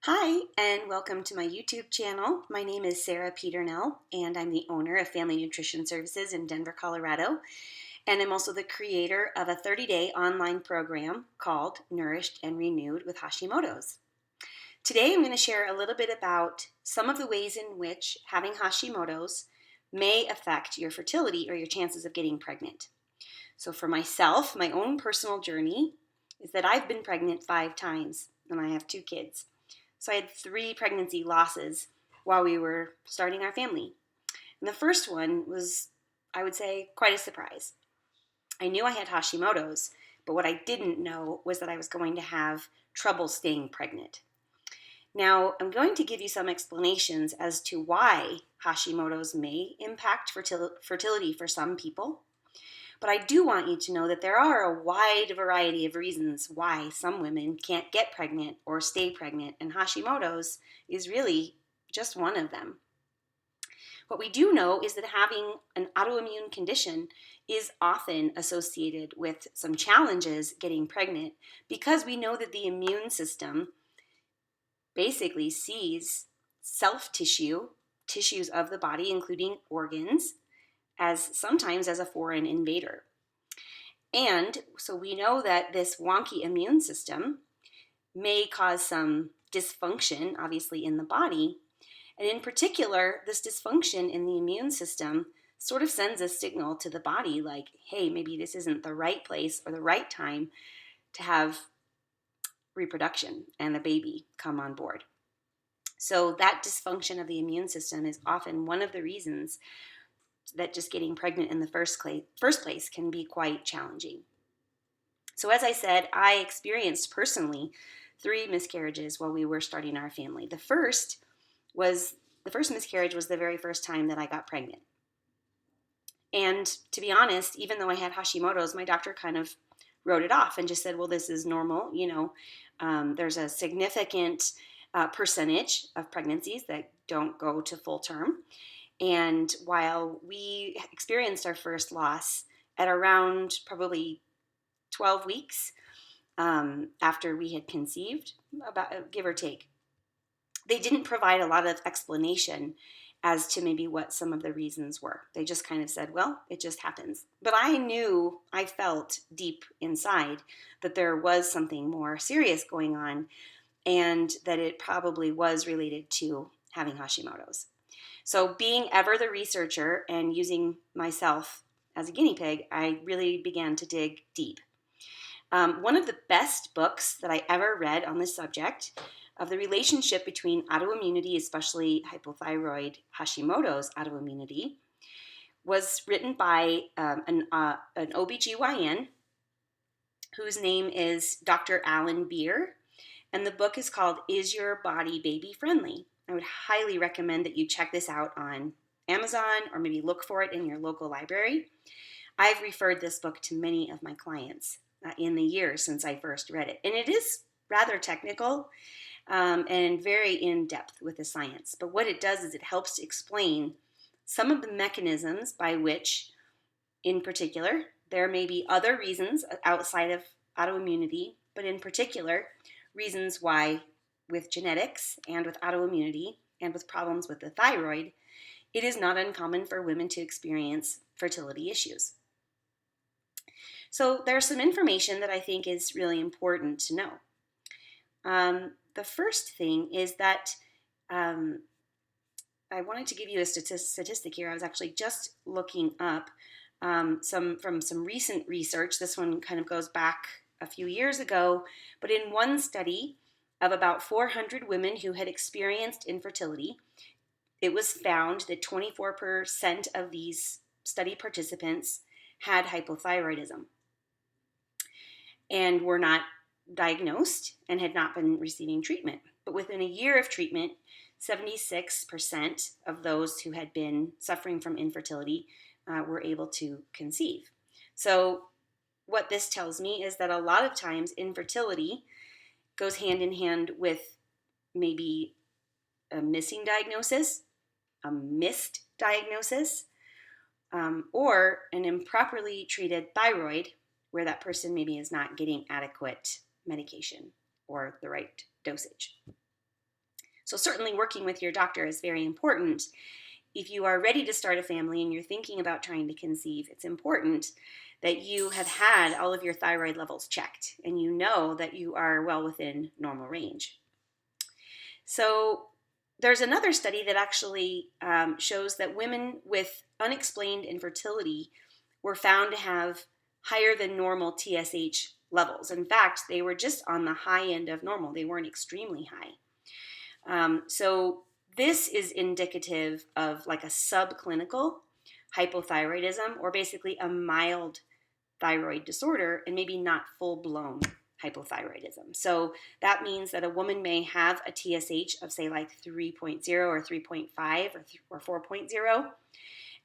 Hi, and welcome to my YouTube channel. My name is Sarah Peternell, and I'm the owner of Family Nutrition Services in Denver, Colorado. And I'm also the creator of a 30-day online program called Nourished and Renewed with Hashimoto's. Today, I'm going to share a little bit about some of the ways in which having Hashimoto's may affect your fertility or your chances of getting pregnant. So, for myself, my own personal journey is that I've been pregnant 5 times, and I have 2 kids. So I had 3 pregnancy losses while we were starting our family. And the first one was, I would say, quite a surprise. I knew I had Hashimoto's, but what I didn't know was that I was going to have trouble staying pregnant. Now, I'm going to give you some explanations as to why Hashimoto's may impact fertility for some people. But I do want you to know that there are a wide variety of reasons why some women can't get pregnant or stay pregnant, and Hashimoto's is really just one of them. What we do know is that having an autoimmune condition is often associated with some challenges getting pregnant because we know that the immune system basically sees tissues of the body, including organs, as sometimes as a foreign invader. And so we know that this wonky immune system may cause some dysfunction, obviously, in the body. And in particular, this dysfunction in the immune system sort of sends a signal to the body like, hey, maybe this isn't the right place or the right time to have reproduction and the baby come on board. So that dysfunction of the immune system is often one of the reasons that just getting pregnant in the first place can be quite challenging. So as I said, I experienced personally 3 miscarriages while we were starting our family. The first miscarriage was the very first time that I got pregnant. And to be honest, even though I had Hashimoto's, my doctor kind of wrote it off and just said, well, this is normal. There's a significant percentage of pregnancies that don't go to full term. And while we experienced our first loss at around probably 12 weeks after we had conceived, about give or take, they didn't provide a lot of explanation as to maybe what some of the reasons were. They just kind of said, well, it just happens. But I felt deep inside that there was something more serious going on and that it probably was related to having Hashimoto's. So being ever the researcher and using myself as a guinea pig, I really began to dig deep. One of the best books that I ever read on this subject of the relationship between autoimmunity, especially hypothyroid Hashimoto's autoimmunity, was written by an OBGYN whose name is Dr. Alan Beer, and the book is called Is Your Body Baby Friendly? I would highly recommend that you check this out on Amazon or maybe look for it in your local library. I've referred this book to many of my clients in the years since I first read it. And it is rather technical and very in-depth with the science. But what it does is it helps to explain some of the mechanisms by which, in particular, there may be other reasons outside of autoimmunity, but in particular, reasons why with genetics and with autoimmunity and with problems with the thyroid, it is not uncommon for women to experience fertility issues. So there's some information that I think is really important to know. The first thing is that I wanted to give you a statistic here. I was actually just looking up from some recent research. This one kind of goes back a few years ago, but in one study of about 400 women who had experienced infertility, it was found that 24% of these study participants had hypothyroidism and were not diagnosed and had not been receiving treatment. But within a year of treatment, 76% of those who had been suffering from infertility were able to conceive. So what this tells me is that a lot of times infertility goes hand in hand with maybe a missing diagnosis, a missed diagnosis, or an improperly treated thyroid where that person maybe is not getting adequate medication or the right dosage. So certainly working with your doctor is very important. If you are ready to start a family and you're thinking about trying to conceive, it's important that you have had all of your thyroid levels checked and you know that you are well within normal range. So there's another study that actually shows that women with unexplained infertility were found to have higher than normal TSH levels. In fact, they were just on the high end of normal. They weren't extremely high. So this is indicative of like a subclinical hypothyroidism, or basically a mild thyroid disorder, and maybe not full-blown hypothyroidism. So that means that a woman may have a TSH of, say, like 3.0 or 3.5 or 4.0.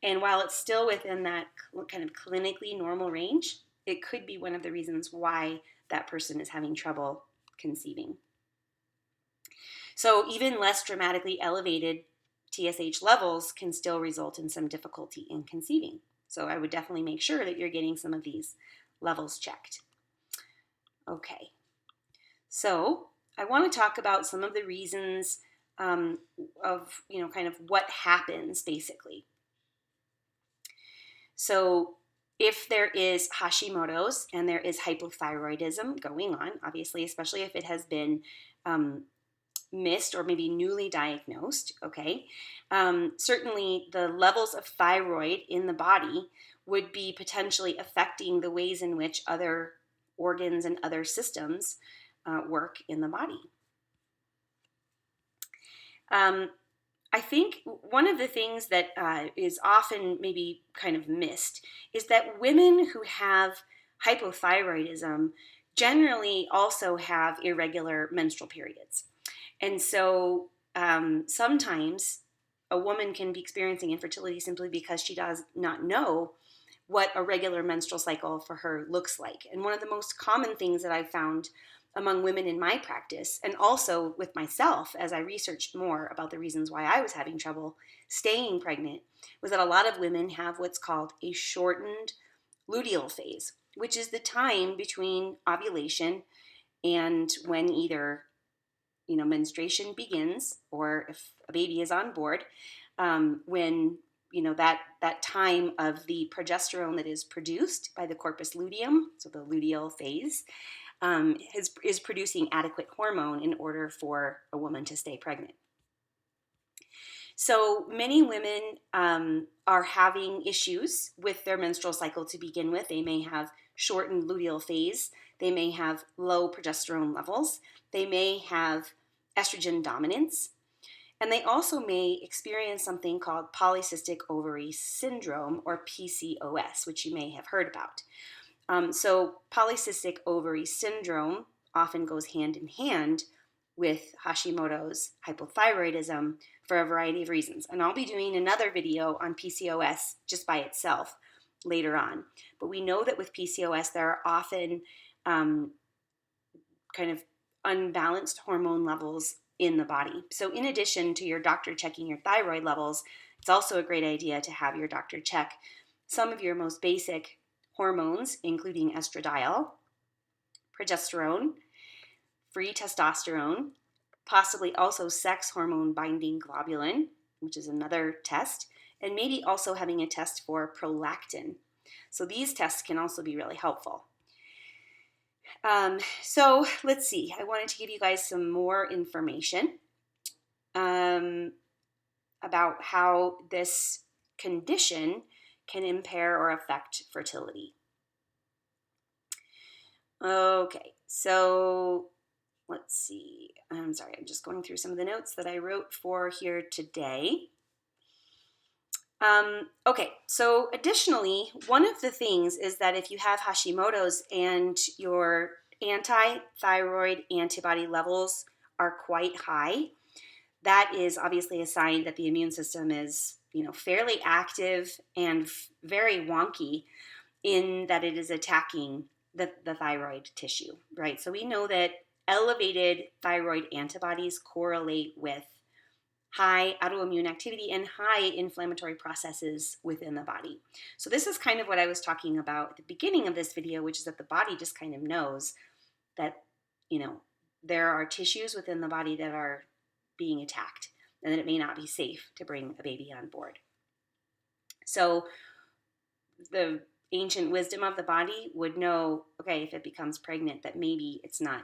And while it's still within that kind of clinically normal range, it could be one of the reasons why that person is having trouble conceiving. So even less dramatically elevated TSH levels can still result in some difficulty in conceiving. So I would definitely make sure that you're getting some of these levels checked. Okay, so I want to talk about some of the reasons of, kind of what happens basically. So if there is Hashimoto's and there is hypothyroidism going on, obviously, especially if it has been missed or maybe newly diagnosed, okay, certainly the levels of thyroid in the body would be potentially affecting the ways in which other organs and other systems work in the body. I think one of the things that is often maybe kind of missed is that women who have hypothyroidism generally also have irregular menstrual periods. And so sometimes a woman can be experiencing infertility simply because she does not know what a regular menstrual cycle for her looks like. And one of the most common things that I've found among women in my practice, and also with myself as I researched more about the reasons why I was having trouble staying pregnant, was that a lot of women have what's called a shortened luteal phase, which is the time between ovulation and when either menstruation begins, or if a baby is on board, when that time of the progesterone that is produced by the corpus luteum, so the luteal phase, is producing adequate hormone in order for a woman to stay pregnant. So many women are having issues with their menstrual cycle to begin with. They may have shortened luteal phase. They may have low progesterone levels. They may have estrogen dominance. And they also may experience something called polycystic ovary syndrome, or PCOS, which you may have heard about. So polycystic ovary syndrome often goes hand in hand with Hashimoto's hypothyroidism for a variety of reasons. And I'll be doing another video on PCOS just by itself later on. But we know that with PCOS, there are often kind of unbalanced hormone levels in the body. So in addition to your doctor checking your thyroid levels, it's also a great idea to have your doctor check some of your most basic hormones, including estradiol, progesterone, free testosterone, possibly also sex hormone binding globulin, which is another test, and maybe also having a test for prolactin. So these tests can also be really helpful. So let's see. I wanted to give you guys some more information about how this condition can impair or affect fertility. Okay, so let's see. I'm sorry, I'm just going through some of the notes that I wrote for here today. Okay, so additionally, one of the things is that if you have Hashimoto's and your anti-thyroid antibody levels are quite high, that is obviously a sign that the immune system is, fairly active and very wonky in that it is attacking the thyroid tissue, right? So we know that elevated thyroid antibodies correlate with high autoimmune activity and high inflammatory processes within the body. So this is kind of what I was talking about at the beginning of this video, which is that the body just kind of knows that, there are tissues within the body that are being attacked, and that it may not be safe to bring a baby on board. So the ancient wisdom of the body would know, okay, if it becomes pregnant, that maybe it's not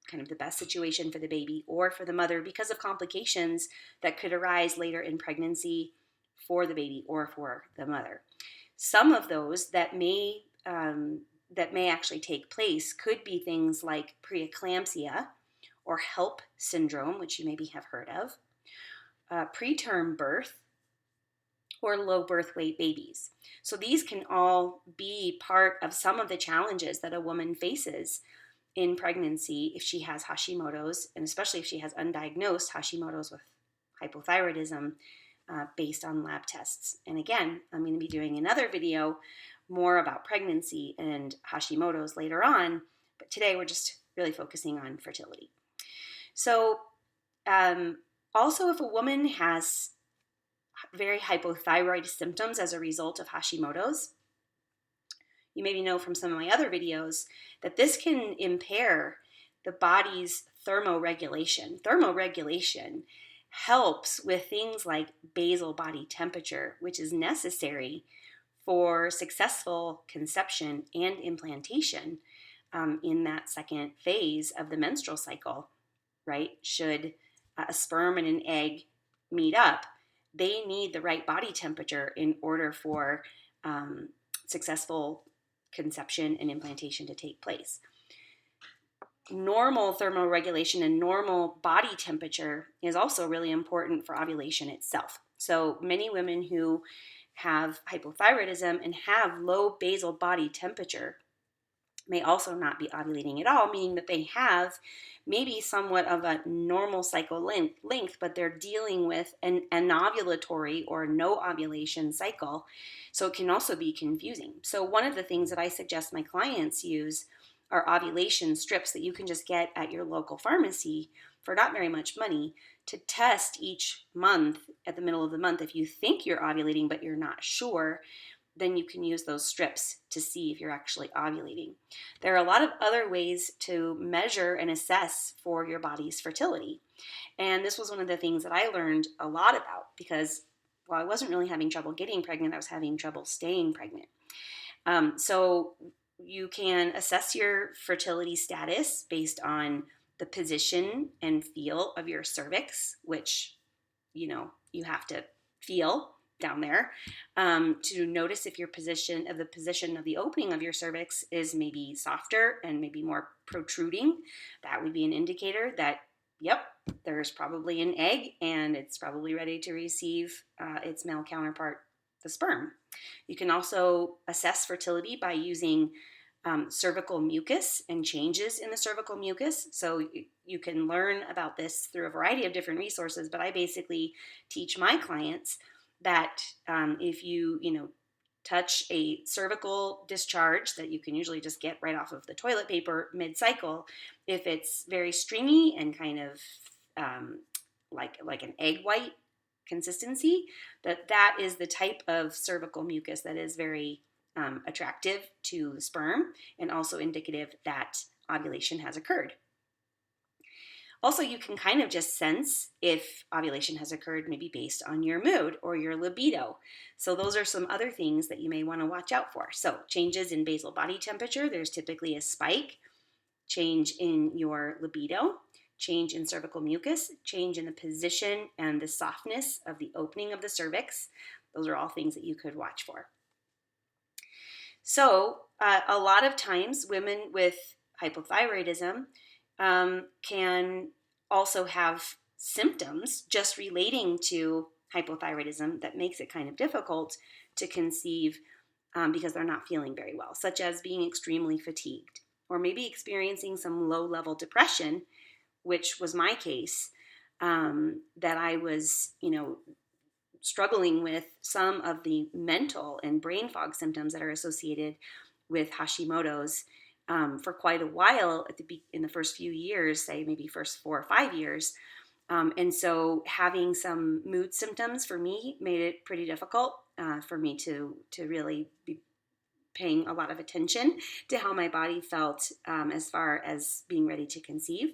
kind of the best situation for the baby or for the mother because of complications that could arise later in pregnancy for the baby or for the mother. Some of those that may actually take place could be things like preeclampsia or HELP syndrome, which you maybe have heard of, preterm birth, or low birth weight babies. So these can all be part of some of the challenges that a woman faces in pregnancy if she has Hashimoto's, and especially if she has undiagnosed Hashimoto's with hypothyroidism based on lab tests. And again, I'm going to be doing another video more about pregnancy and Hashimoto's later on, but today we're just really focusing on fertility. So also, if a woman has very hypothyroid symptoms as a result of Hashimoto's, you maybe know from some of my other videos that this can impair the body's thermoregulation. Thermoregulation helps with things like basal body temperature, which is necessary for successful conception and implantation in that second phase of the menstrual cycle, right? Should a sperm and an egg meet up, they need the right body temperature in order for successful conception and implantation to take place. Normal thermoregulation and normal body temperature is also really important for ovulation itself. So many women who have hypothyroidism and have low basal body temperature may also not be ovulating at all, meaning that they have maybe somewhat of a normal cycle length, but they're dealing with an anovulatory or no ovulation cycle. So it can also be confusing. So one of the things that I suggest my clients use are ovulation strips that you can just get at your local pharmacy for not very much money to test each month at the middle of the month. If you think you're ovulating but you're not sure, then you can use those strips to see if you're actually ovulating. There are a lot of other ways to measure and assess for your body's fertility. And this was one of the things that I learned a lot about because while I wasn't really having trouble getting pregnant, I was having trouble staying pregnant. So you can assess your fertility status based on the position and feel of your cervix, which, you have to feel down there to notice if your position of the opening of your cervix is maybe softer and maybe more protruding. That would be an indicator that, yep, there's probably an egg and it's probably ready to receive its male counterpart, the sperm. You can also assess fertility by using cervical mucus and changes in the cervical mucus. So you can learn about this through a variety of different resources, but I basically teach my clients that if you touch a cervical discharge that you can usually just get right off of the toilet paper mid-cycle, if it's very stringy and kind of like an egg white consistency, that is the type of cervical mucus that is very attractive to the sperm and also indicative that ovulation has occurred. Also, you can kind of just sense if ovulation has occurred maybe based on your mood or your libido. So those are some other things that you may want to watch out for. So changes in basal body temperature, there's typically a spike, change in your libido, change in cervical mucus, change in the position and the softness of the opening of the cervix. Those are all things that you could watch for. So a lot of times women with hypothyroidism can also have symptoms just relating to hypothyroidism that makes it kind of difficult to conceive because they're not feeling very well, such as being extremely fatigued or maybe experiencing some low-level depression, which was my case, that I was, struggling with some of the mental and brain fog symptoms that are associated with Hashimoto's for quite a while in the first few years, say maybe first 4 or 5 years. And so having some mood symptoms for me made it pretty difficult for me to really be paying a lot of attention to how my body felt as far as being ready to conceive.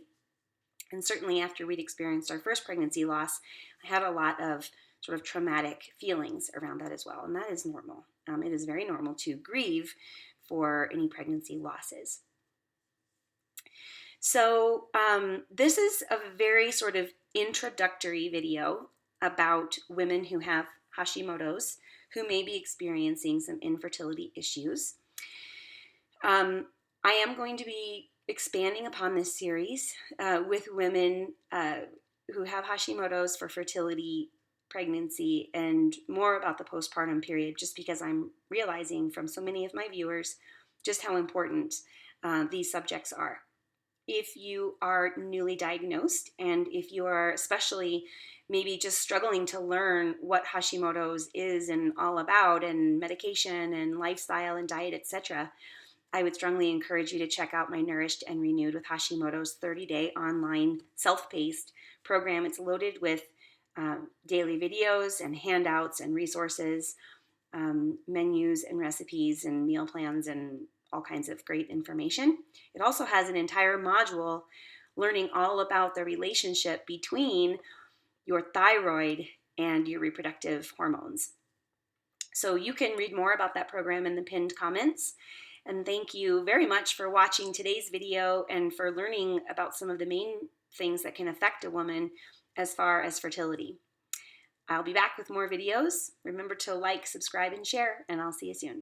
And certainly after we'd experienced our first pregnancy loss, I had a lot of sort of traumatic feelings around that as well. And that is normal. It is very normal to grieve for any pregnancy losses. So this is a very sort of introductory video about women who have Hashimoto's who may be experiencing some infertility issues. I am going to be expanding upon this series with women who have Hashimoto's for fertility, pregnancy, and more about the postpartum period, just because I'm realizing from so many of my viewers just how important these subjects are. If you are newly diagnosed, and if you are especially maybe just struggling to learn what Hashimoto's is and all about, and medication and lifestyle and diet, etc., I would strongly encourage you to check out my Nourished and Renewed with Hashimoto's 30-day online self-paced program. It's loaded with daily videos and handouts and resources, menus and recipes and meal plans and all kinds of great information. It also has an entire module learning all about the relationship between your thyroid and your reproductive hormones. So you can read more about that program in the pinned comments. And thank you very much for watching today's video and for learning about some of the main things that can affect a woman as far as fertility. I'll be back with more videos. Remember to like, subscribe, and share, and I'll see you soon.